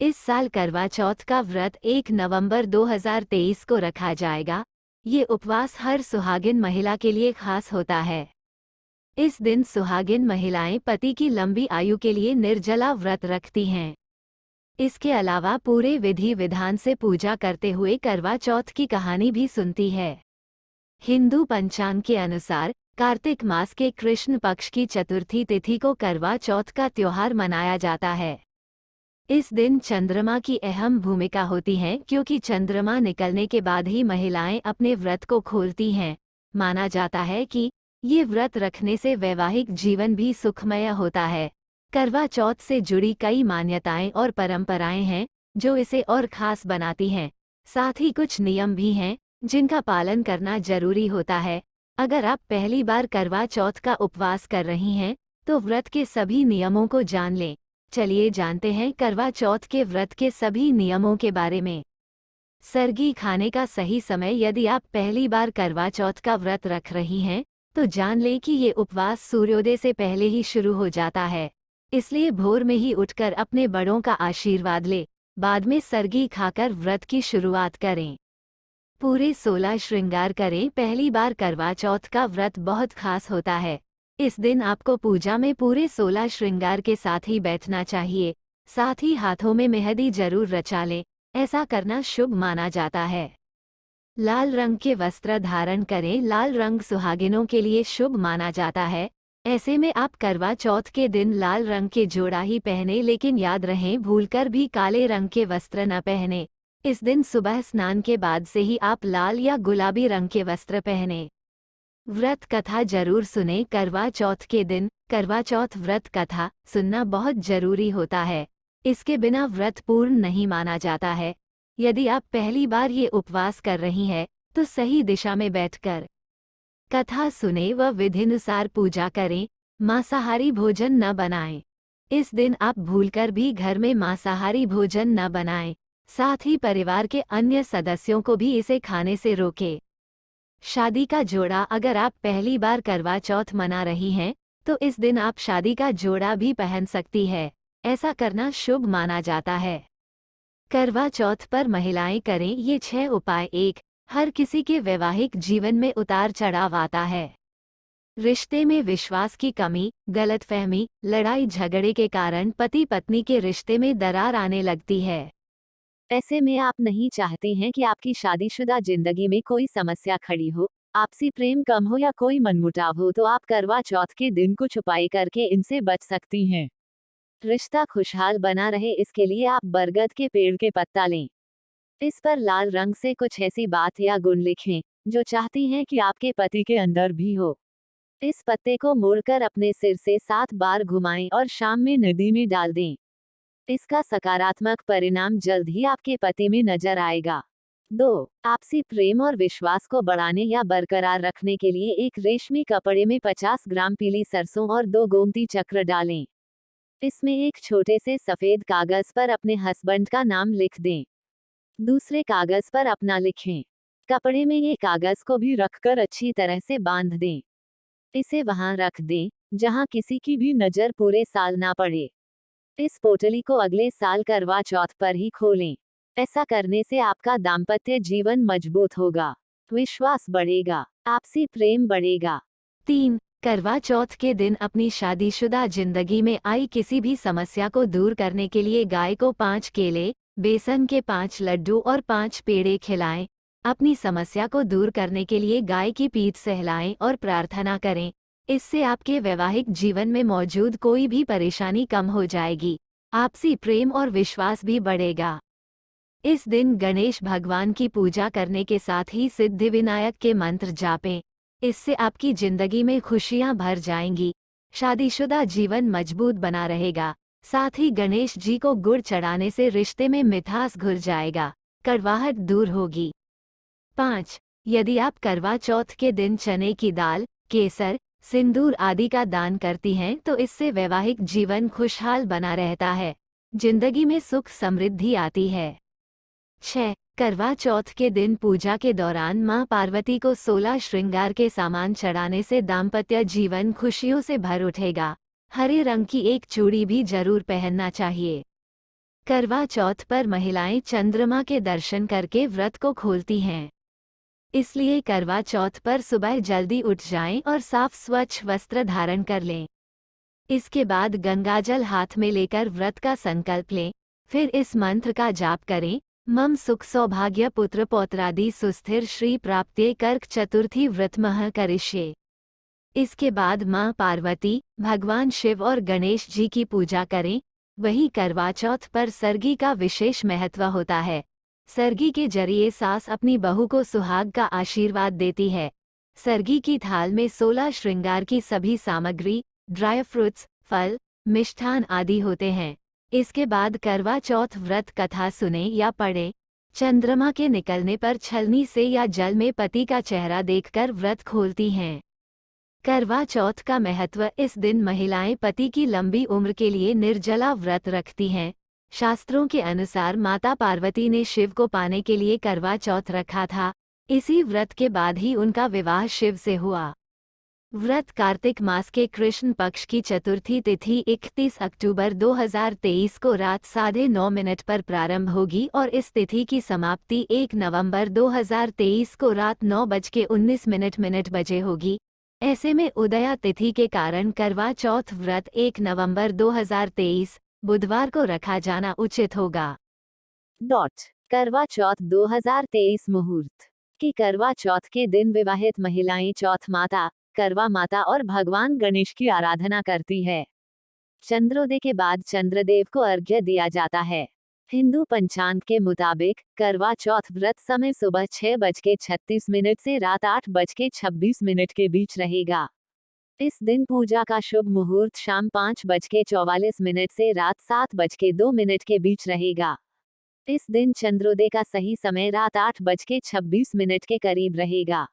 इस साल करवा चौथ का व्रत 1 नवंबर 2023 को रखा जाएगा। ये उपवास हर सुहागिन महिला के लिए खास होता है। इस दिन सुहागिन महिलाएं पति की लंबी आयु के लिए निर्जला व्रत रखती हैं। इसके अलावा पूरे विधि विधान से पूजा करते हुए करवा चौथ की कहानी भी सुनती है। हिंदू पंचांग के अनुसार कार्तिक मास के कृष्ण पक्ष की चतुर्थी तिथि को करवा चौथ का त्योहार मनाया जाता है। इस दिन चंद्रमा की अहम भूमिका होती है, क्योंकि चंद्रमा निकलने के बाद ही महिलाएं अपने व्रत को खोलती हैं। माना जाता है कि ये व्रत रखने से वैवाहिक जीवन भी सुखमय होता है। करवा चौथ से जुड़ी कई मान्यताएं और परंपराएं हैं जो इसे और खास बनाती हैं। साथ ही कुछ नियम भी हैं जिनका पालन करना जरूरी होता है। अगर आप पहली बार करवा चौथ का उपवास कर रही हैं तो व्रत के सभी नियमों को जान लें। चलिए जानते हैं करवा चौथ के व्रत के सभी नियमों के बारे में। सरगी खाने का सही समय। यदि आप पहली बार करवा चौथ का व्रत रख रही हैं तो जान लें कि ये उपवास सूर्योदय से पहले ही शुरू हो जाता है। इसलिए भोर में ही उठकर अपने बड़ों का आशीर्वाद लें, बाद में सरगी खाकर व्रत की शुरुआत करें। पूरे 16 श्रृंगार करें। पहली बार करवा चौथ का व्रत बहुत खास होता है। इस दिन आपको पूजा में पूरे 16 श्रृंगार के साथ ही बैठना चाहिए। साथ ही हाथों में मेहंदी जरूर रचा लें, ऐसा करना शुभ माना जाता है। लाल रंग के वस्त्र धारण करें। लाल रंग सुहागिनों के लिए शुभ माना जाता है। ऐसे में आप करवा चौथ के दिन लाल रंग के जोड़ा ही पहने, लेकिन याद रहे भूलकर भी काले रंग के वस्त्र न पहने। इस दिन सुबह स्नान के बाद से ही आप लाल या गुलाबी रंग के वस्त्र पहने। व्रत कथा जरूर सुने। करवा चौथ के दिन करवा चौथ व्रत कथा सुनना बहुत जरूरी होता है। इसके बिना व्रत पूर्ण नहीं माना जाता है। यदि आप पहली बार ये उपवास कर रही हैं तो सही दिशा में बैठकर कथा सुने व विधिनुसार पूजा करें। मांसाहारी भोजन न बनाएं। इस दिन आप भूलकर भी घर में मांसाहारी भोजन न बनाएं। साथ ही परिवार के अन्य सदस्यों को भी इसे खाने से रोकें। शादी का जोड़ा। अगर आप पहली बार करवा चौथ मना रही हैं तो इस दिन आप शादी का जोड़ा भी पहन सकती है। ऐसा करना शुभ माना जाता है। करवा चौथ पर महिलाएं करें ये 6 उपाय। 1. हर किसी के वैवाहिक जीवन में उतार चढ़ाव आता है। रिश्ते में विश्वास की कमी, गलतफहमी, लड़ाई झगड़े के कारण पति पत्नी के रिश्ते में दरार आने लगती है। ऐसे में आप नहीं चाहते हैं कि आपकी शादीशुदा जिंदगी में कोई समस्या खड़ी हो, आपसी प्रेम कम हो या कोई मनमुटाव हो, तो आप करवा चौथ के दिन कुछ उपाय करके इनसे बच सकती हैं। रिश्ता खुशहाल बना रहे इसके लिए आप बरगद के पेड़ के पत्ता लें। इस पर लाल रंग से कुछ ऐसी बात या गुण लिखें जो चाहती हैं कि आपके पति के अंदर भी हो। इस पत्ते को मोड़कर अपने सिर से 7 बार घुमाएं और शाम में नदी में डाल दें। इसका सकारात्मक परिणाम जल्द ही आपके पति में नजर आएगा। 2. आपसी प्रेम और विश्वास को बढ़ाने या बरकरार रखने के लिए एक रेशमी कपड़े में 50 ग्राम पीली सरसों और 2 गोमती चक्र डालें। इसमें एक छोटे से सफेद कागज पर अपने हस्बैंड का नाम लिख दें। दूसरे कागज पर अपना लिखें। कपड़े में ये कागज को भी रखकर अच्छी तरह से बांध दें। इसे वहां रख दें जहां किसी की भी नजर पूरे साल ना पड़े। इस पोटली को अगले साल करवा चौथ पर ही खोलें। ऐसा करने से आपका दाम्पत्य जीवन मजबूत होगा, विश्वास बढ़ेगा, आपसी प्रेम बढ़ेगा। 3. करवा चौथ के दिन अपनी शादीशुदा जिंदगी में आई किसी भी समस्या को दूर करने के लिए गाय को 5 केले, बेसन के 5 लड्डू और 5 पेड़े खिलाएं। अपनी समस्या को दूर करने के लिए गाय की पीठ सहलाएं और प्रार्थना करें। इससे आपके वैवाहिक जीवन में मौजूद कोई भी परेशानी कम हो जाएगी, आपसी प्रेम और विश्वास भी बढ़ेगा। इस दिन गणेश भगवान की पूजा करने के साथ ही सिद्धिविनायक के मंत्र जापें। इससे आपकी जिंदगी में खुशियां भर जाएंगी, शादीशुदा जीवन मजबूत बना रहेगा। साथ ही गणेश जी को गुड़ चढ़ाने से रिश्ते में मिठास घुल जाएगा, कड़वाहट दूर होगी। 5. यदि आप करवा चौथ के दिन चने की दाल, केसर, सिंदूर आदि का दान करती हैं तो इससे वैवाहिक जीवन खुशहाल बना रहता है, जिंदगी में सुख समृद्धि आती है। 6. करवा चौथ के दिन पूजा के दौरान मां पार्वती को 16 श्रृंगार के सामान चढ़ाने से दाम्पत्य जीवन खुशियों से भर उठेगा। हरे रंग की एक चूड़ी भी जरूर पहनना चाहिए। करवा चौथ पर महिलाएं चंद्रमा के दर्शन करके व्रत को खोलती हैं। इसलिए करवा चौथ पर सुबह जल्दी उठ जाएं और साफ स्वच्छ वस्त्र धारण कर लें। इसके बाद गंगाजल हाथ में लेकर व्रत का संकल्प लें। फिर इस मंत्र का जाप करें, मम सुख सौभाग्य पुत्र पौत्रादि सुस्थिर श्री प्राप्त्यै कर्क चतुर्थी व्रतमः करिष्ये। इसके बाद मां पार्वती, भगवान शिव और गणेश जी की पूजा करें। वहीं करवा चौथ पर सरगी का विशेष महत्व होता है। सरगी के जरिए सास अपनी बहू को सुहाग का आशीर्वाद देती है। सरगी की थाल में 16 श्रृंगार की सभी सामग्री, ड्राई फ्रूट्स, फल, मिष्ठान आदि होते हैं। इसके बाद करवा चौथ व्रत कथा सुने या पढ़े। चंद्रमा के निकलने पर छलनी से या जल में पति का चेहरा देखकर व्रत खोलती हैं। करवा चौथ का महत्व। इस दिन महिलाएं पति की लंबी उम्र के लिए निर्जला व्रत रखती हैं। शास्त्रों के अनुसार माता पार्वती ने शिव को पाने के लिए करवा चौथ रखा था। इसी व्रत के बाद ही उनका विवाह शिव से हुआ। व्रत कार्तिक मास के कृष्ण पक्ष की चतुर्थी तिथि 31 अक्टूबर 2023 को रात 9:30 पर प्रारंभ होगी और इस तिथि की समाप्ति 1 नवंबर 2023 को रात 9:19 बजे होगी। ऐसे में उदया तिथि के कारण करवा चौथ व्रत 1 नवंबर 2023 बुधवार को रखा जाना उचित होगा। करवा चौथ 2023 मुहूर्त की करवा चौथ के दिन विवाहित महिलाएं चौथ माता, करवा माता और भगवान गणेश की आराधना करती है। चंद्रोदय के बाद चंद्रदेव को अर्घ्य दिया जाता है। हिंदू पंचांग के मुताबिक करवा चौथ व्रत समय सुबह 6:36 से रात 8:26 के बीच रहेगा। इस दिन पूजा का शुभ मुहूर्त शाम 5:44 से रात 7:02 के बीच रहेगा। इस दिन चंद्रोदय का सही समय रात 8:26 के करीब रहेगा।